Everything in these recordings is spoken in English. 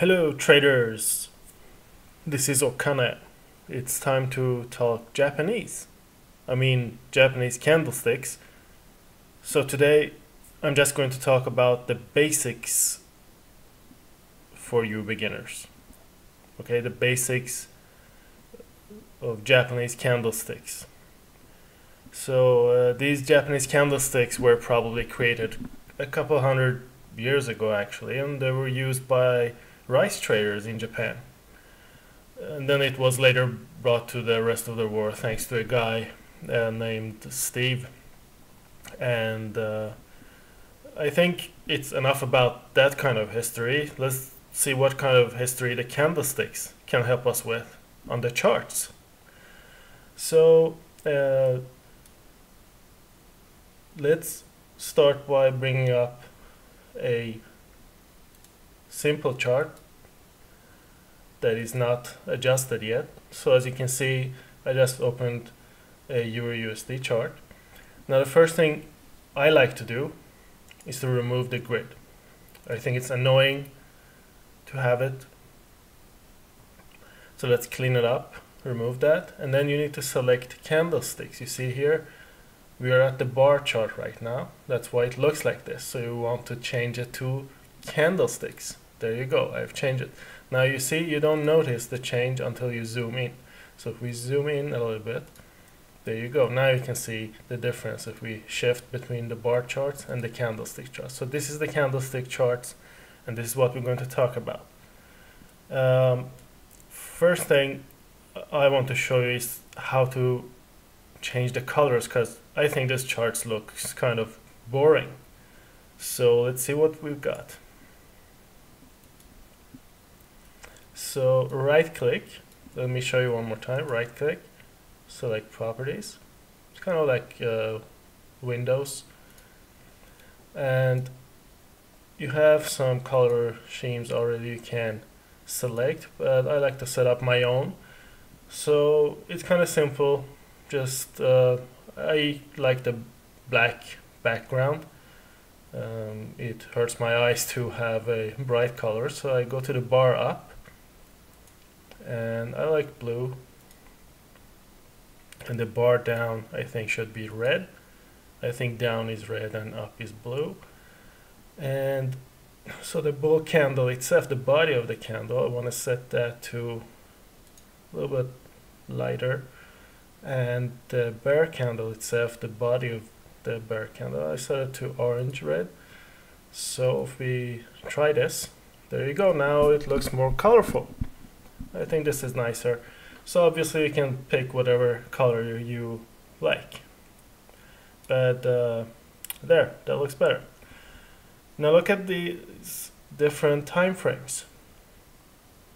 Hello traders, this is Okane. It's time to talk Japanese. Japanese candlesticks. So today I'm just going to talk about the basics for you beginners. Okay, the basics of Japanese candlesticks. So these Japanese candlesticks were probably created a couple hundred years ago actually, and they were used by rice traders in Japan. And then it was later brought to the rest of the world thanks to a guy named Steve. And I think it's enough about that kind of history. Let's see what kind of history the candlesticks can help us with on the charts. So let's start by bringing up a simple chart that is not adjusted yet. So as you can see, I just opened a EUR/USD chart. Now the first thing I like to do is to remove the grid. I think it's annoying to have it. So let's clean it up, remove that, and then you need to select candlesticks. You see here, we are at the bar chart right now. That's why it looks like this. So you want to change it to candlesticks. There you go, I've changed it. Now you see, you don't notice the change until you zoom in. So if we zoom in a little bit, there you go. Now you can see the difference if we shift between the bar charts and the candlestick charts. So this is the candlestick charts, and this is what we're going to talk about. First thing I want to show you is how to change the colors, because I think this chart looks kind of boring. So let's see what we've got. So right click, let me show you one more time. Right click, select properties. It's kind of like Windows, and you have some color schemes already you can select, but I like to set up my own. So it's kind of simple. Just I like the black background. It hurts my eyes to have a bright color, so I go to the bar up, and I like blue, and the bar down I think should be red. I think down is red and up is blue. And so the bull candle itself, the body of the candle, I want to set that to a little bit lighter. And the bear candle itself, the body of the bear candle, I set it to orange red. So if we try this, there you go, now it looks more colorful. I think this is nicer. So obviously you can pick whatever color you like. But there, that looks better. Now look at these different time frames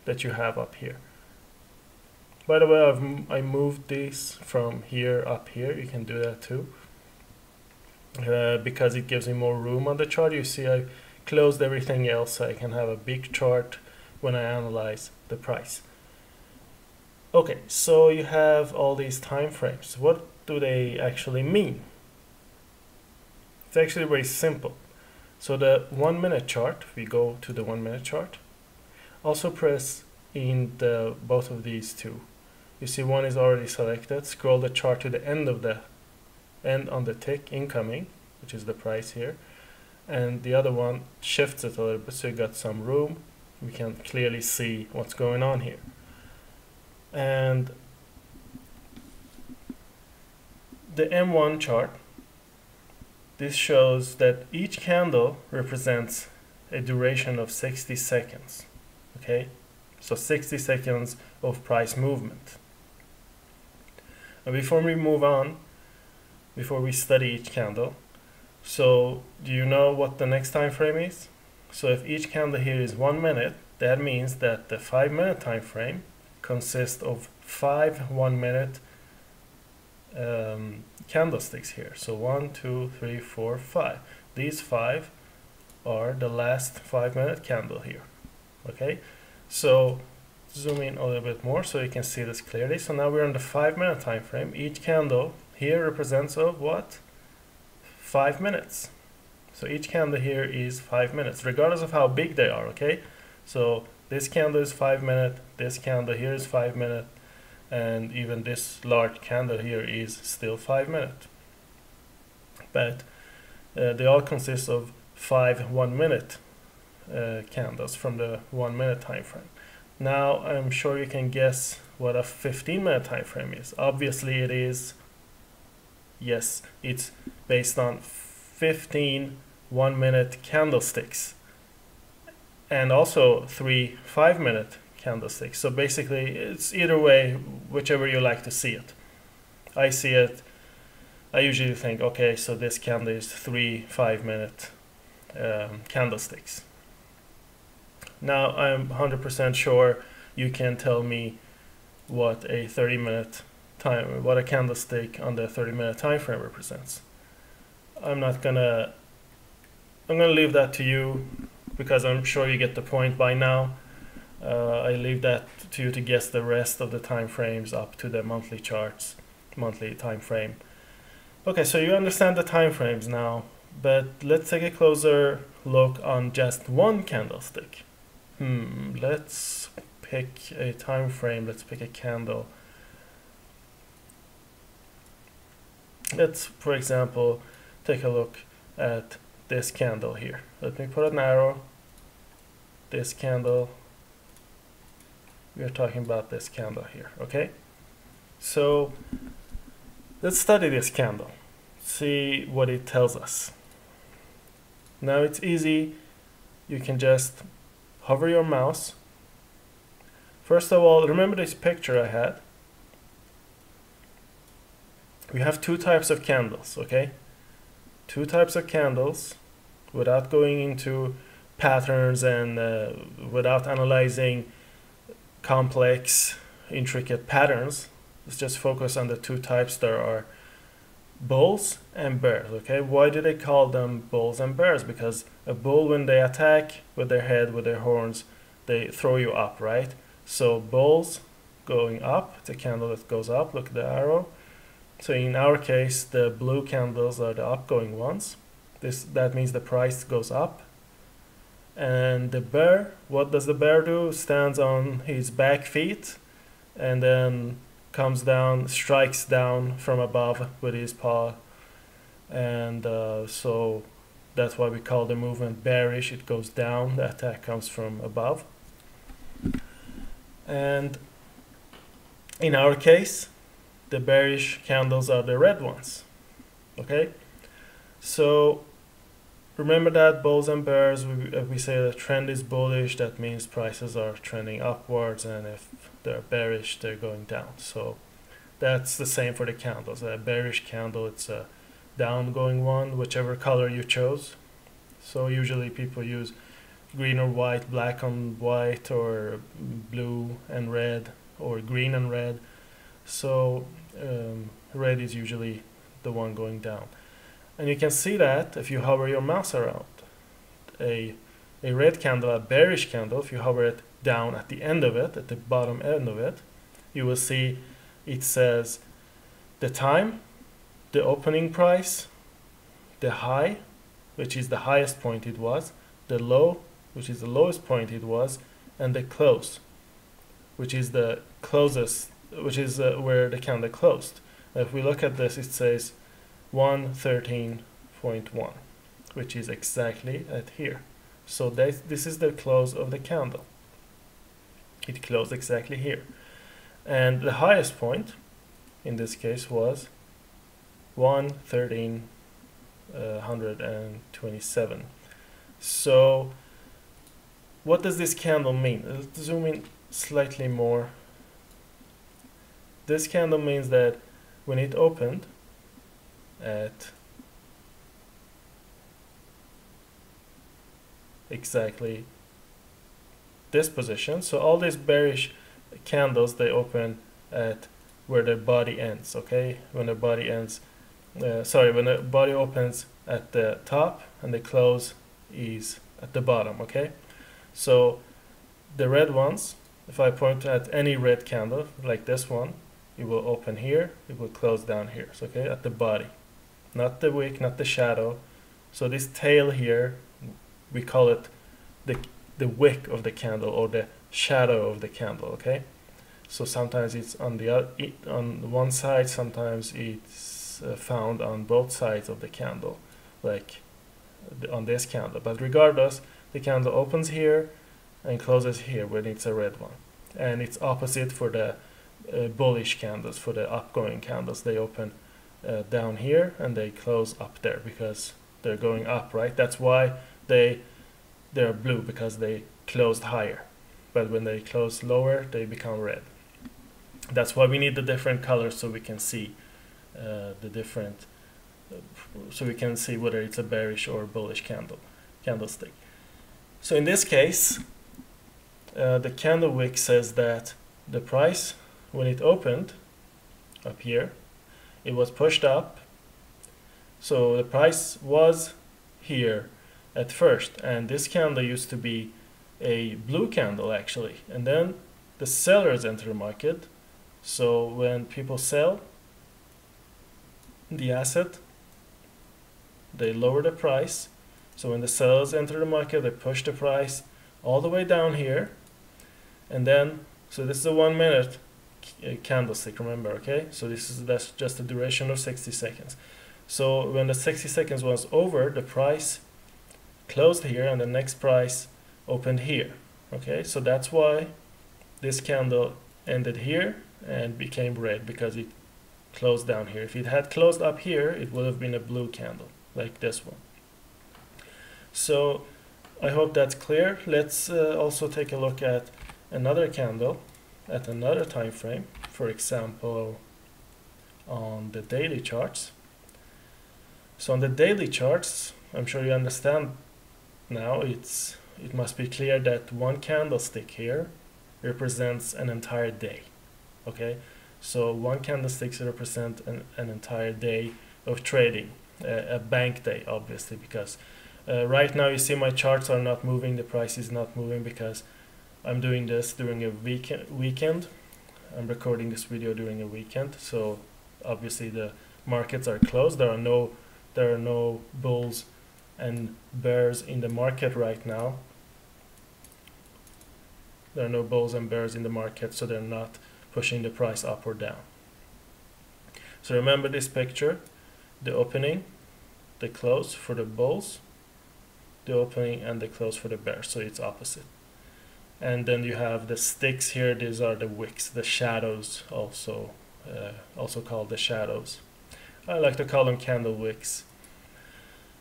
that you have up here. By the way, I moved these from here up here. You can do that too. Because it gives me more room on the chart. You see I closed everything else so I can have a big chart when I analyze the price. Okay, so you have all these time frames. What do they actually mean? It's actually very simple. So the 1 minute chart, we go to the 1 minute chart. Also press in both of these two. You see one is already selected. Scroll the chart to the end on the tick, incoming, which is the price here. And the other one shifts it a little bit so you got some room. We can clearly see what's going on here. And the M1 chart, this shows that each candle represents a duration of 60 seconds. Okay, so 60 seconds of price movement. And before we move on, before we study each candle, so do you know what the next time frame is? So if each candle here is 1 minute, that means that the 5 minute time frame consists of 5 1 minute candlesticks here. So 1, 2, 3, 4, 5. These 5 are the last 5 minute candle here. Okay, so zoom in a little bit more so you can see this clearly. So now we're on the 5 minute time frame. Each candle here represents of what? 5 minutes. So each candle here is 5 minutes, regardless of how big they are, okay? So This candle is 5 minute, this candle here is 5 minute, and even this large candle here is still 5 minute. But they all consist of 5 1 minute candles from the 1 minute time frame. Now I'm sure you can guess what a 15 minute time frame is. Obviously it is, yes, it's based on 15 1 minute candlesticks and also 3 5 minute candlesticks. So basically it's either way, whichever you like to see it. I usually think, okay, so this candle is 3 5 minute candlesticks. Now I'm 100% sure you can tell me what a 30 minute time, what a candlestick on the 30 minute time frame represents. I'm gonna leave that to you because I'm sure you get the point by now. I leave that to you to guess the rest of the time frames up to the monthly charts, monthly time frame. Okay, so you understand the time frames now, but let's take a closer look on just one candlestick. Let's pick a time frame, let's pick a candle. Let's, for example, take a look at this candle here. Let me put an arrow. This candle, we are talking about this candle here, okay? So let's study this candle, see what it tells us. Now it's easy, you can just hover your mouse. First of all, remember this picture I had? We have two types of candles, okay? Two types of candles without going into patterns and without analyzing complex, intricate patterns. Let's just focus on the two types. There are bulls and bears, okay? Why do they call them bulls and bears? Because a bull, when they attack with their head, with their horns, they throw you up, right? So bulls going up, it's a candle that goes up, look at the arrow. So in our case, the blue candles are the upgoing ones. That means the price goes up. And the bear, what does the bear do? Stands on his back feet and then comes down, strikes down from above with his paw. And so that's why we call the movement bearish. It goes down, the attack comes from above. And in our case, the bearish candles are the red ones, okay? So remember that bulls and bears, we say the trend is bullish, that means prices are trending upwards, and if they're bearish, they're going down. So that's the same for the candles. A bearish candle, it's a down going one, whichever color you chose. So usually people use green or white, black on white, or blue and red, or green and red. So red is usually the one going down. And you can see that if you hover your mouse around a red candle, a bearish candle, if you hover it down at the end of it, at the bottom end of it, you will see it says the time, the opening price, the high, which is the highest point it was, the low, which is the lowest point it was, and the close, which is the closest, which is where the candle closed. If we look at this, it says 113.1, which is exactly at here. So this is the close of the candle. It closed exactly here. And the highest point in this case was 113.127. So what does this candle mean? Let's zoom in slightly more. This candle means that when it opened at exactly this position, so all these bearish candles, they open at where the body ends, okay? When the body ends, when the body opens at the top and the close is at the bottom, okay? So the red ones, if I point at any red candle like this one, it will open here, it will close down here, so, okay, at the body, not the wick, not the shadow. So this tail here, we call it the wick of the candle, or the shadow of the candle. Okay, so sometimes it's on the on one side, sometimes it's found on both sides of the candle, like on this candle. But regardless, the candle opens here and closes here when it's a red one, and it's opposite for the bullish candles. For the upgoing candles, they open down here and they close up there because they're going up, right? That's why they're blue, because they closed higher, but when they close lower they become red. That's why we need the different colors, so we can see the different so we can see whether it's a bearish or bullish candlestick. So in this case, the candle wick says that the price, when it opened up here, it was pushed up. So the price was here at first, and this candle used to be a blue candle actually, and then the sellers enter the market. So when people sell the asset, they lower the price. So when the sellers enter the market, they push the price all the way down here, and then, so this is a 1 minute candlestick, remember, okay? So that's just a duration of 60 seconds. So when the 60 seconds was over, the price closed here and the next price opened here, okay? So that's why this candle ended here and became red, because it closed down here. If it had closed up here, it would have been a blue candle, like this one. So I hope that's clear. Let's also take a look at another candle at another time frame, for example on the daily charts. So on the daily charts, I'm sure you understand now, it must be clear that one candlestick here represents an entire day. Okay, so one candlestick represents an entire day of trading, a bank day obviously, because right now you see my charts are not moving, the price is not moving, because I'm doing this during a weekend. I'm recording this video during a weekend, so obviously the markets are closed. There are no bulls and bears in the market right now. There are no bulls and bears in the market, so they're not pushing the price up or down. So remember this picture: the opening, the close for the bulls, the opening and the close for the bears, so it's opposite. And then you have the sticks here. These are the wicks, the shadows, also called the shadows. I like to call them candle wicks.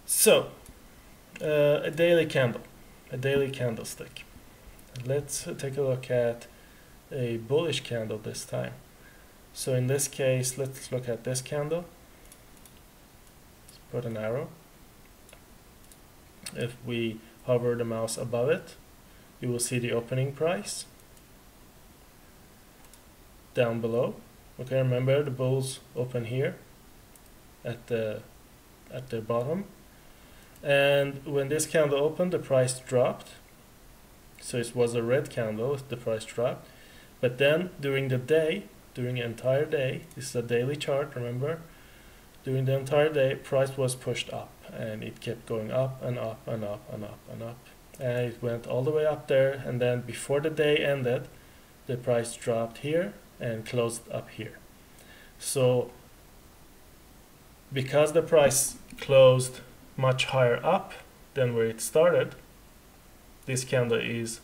So a daily candle, a daily candlestick. Let's take a look at a bullish candle this time. So in this case, let's look at this candle. Let's put an arrow. If we hover the mouse above it, you will see the opening price down below. Okay, remember the bulls open here at the bottom, and when this candle opened, the price dropped. So it was a red candle, the price dropped. But then during the day, during the entire day, this is a daily chart, remember, during the entire day, price was pushed up, and it kept going up and up and up and up and up. And it went all the way up there, and then before the day ended, the price dropped here and closed up here. So because the price closed much higher up than where it started, this candle is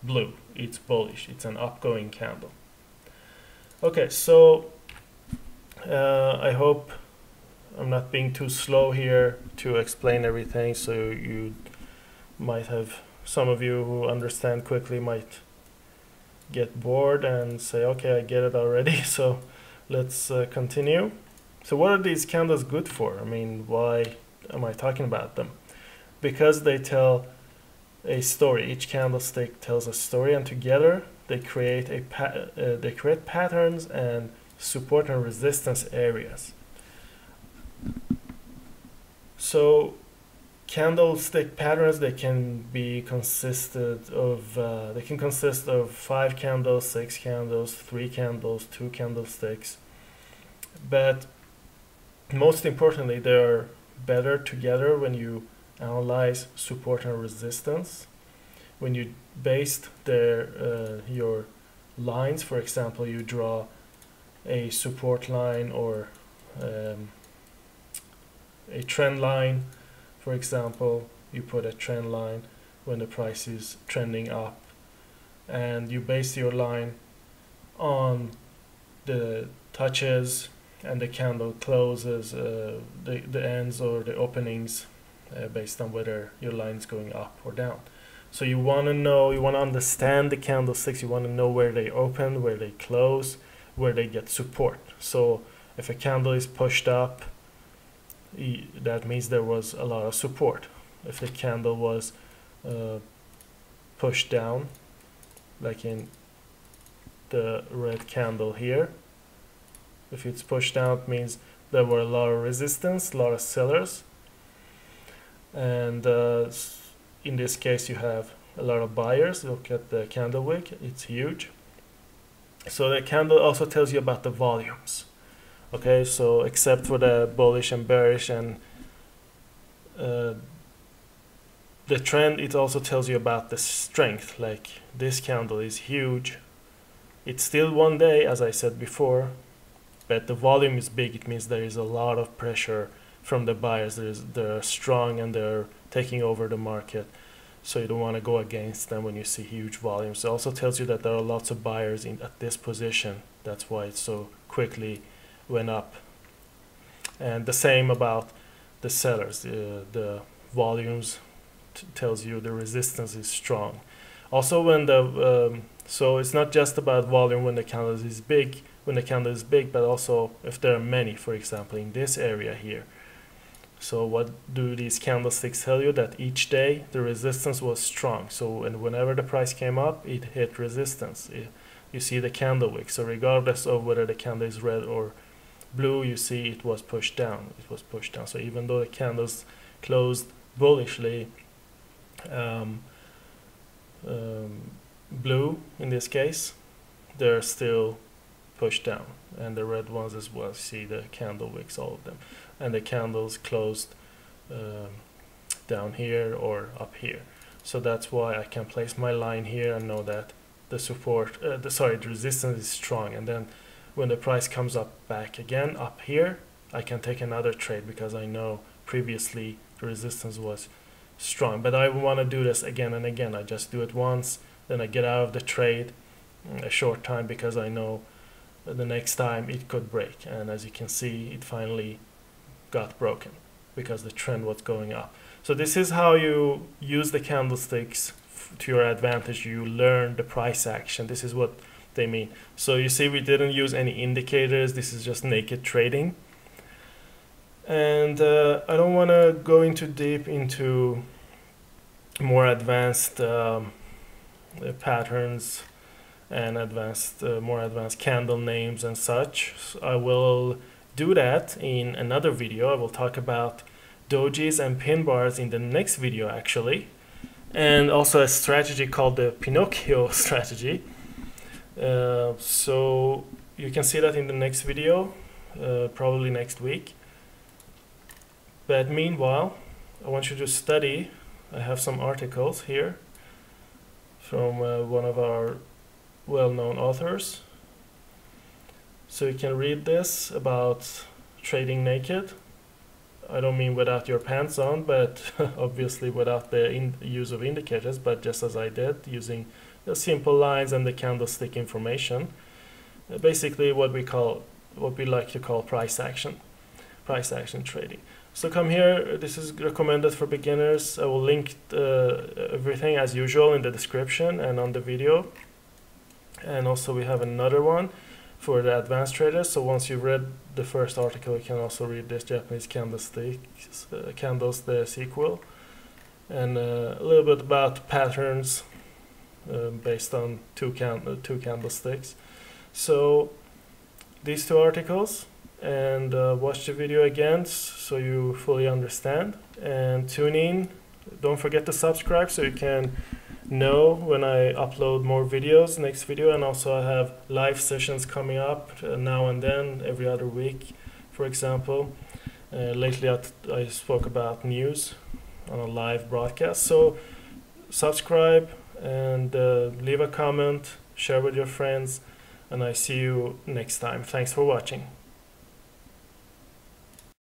blue, it's bullish, it's an upgoing candle. Okay, so I hope I'm not being too slow here to explain everything, so you might have, some of you who understand quickly might get bored and say, okay, I get it already. So let's continue. So what are these candles good for? I mean, why am I talking about them? Because they tell a story. Each candlestick tells a story, and together they create patterns and support and resistance areas. So candlestick patterns, they can consist of 5 candles, 6 candles, 3 candles, 2 candlesticks, but most importantly, they are better together when you analyze support and resistance, when you based your lines, for example, you draw a support line or a trend line, for example, you put a trend line when the price is trending up, and you base your line on the touches and the candle closes, the ends or the openings, based on whether your line is going up or down. So you want to know, you want to understand the candlesticks, you want to know where they open, where they close, where they get support. So if a candle is pushed up, that means there was a lot of support. If the candle was pushed down, like in the red candle here, if it's pushed down, it means there were a lot of resistance, a lot of sellers, and in this case you have a lot of buyers. Look at the candle wick, it's huge. So the candle also tells you about the volumes. Okay, so except for the bullish and bearish and the trend, it also tells you about the strength. Like this candle is huge. It's still one day, as I said before, but the volume is big. It means there is a lot of pressure from the buyers. They're strong and they're taking over the market. So you don't want to go against them when you see huge volumes. It also tells you that there are lots of buyers at this position. That's why it so quickly went up. And the same about the sellers. The volumes tells you the resistance is strong. Also, when the so it's not just about volume when the candle is big, but also if there are many, for example, in this area here. So what do these candlesticks tell you? That each day the resistance was strong. So whenever the price came up, it hit resistance. You see the candle wick. So regardless of whether the candle is red or blue, you see it was pushed down. It was pushed down. So even though the candles closed bullishly, blue in this case, they're still pushed down, and the red ones as well. See the candle wicks, all of them, and the candles closed down here or up here. So that's why I can place my line here and know that the support, the resistance is strong, and then when the price comes up back again up here, I can take another trade because I know previously the resistance was strong. But I want to do this again and again. I just do it once, then I get out of the trade a short time because I know the next time it could break. And as you can see, it finally got broken because the trend was going up. So this is how you use the candlesticks to your advantage. You learn the price action. This is what they mean. So you see, we didn't use any indicators. This is just naked trading. And I don't want to go into deep into more advanced patterns and more advanced candle names and such. So I will do that in another video. I will talk about dojis and pin bars in the next video actually, and also a strategy called the Pinocchio strategy. So you can see that in the next video, probably next week. But meanwhile, I want you to study. I have some articles here from one of our well-known authors. So you can read this about trading naked. I don't mean without your pants on, but obviously without the use of indicators, but just as I did, using the simple lines and the candlestick information. Basically what we like to call price action trading. So come here, this is recommended for beginners. I will link everything as usual in the description and on the video. And also we have another one for the advanced traders. So once you've read the first article, you can also read this Japanese Candlesticks, candles, the sequel. And a little bit about patterns based on two candlesticks. So these two articles, and watch the video again so you fully understand, and tune in. Don't forget to subscribe so you can know when I upload more videos, next video. And also I have live sessions coming up now and then, every other week, for example. Lately I spoke about news on a live broadcast. So subscribe and leave a comment, share with your friends, and I see you next time. Thanks for watching.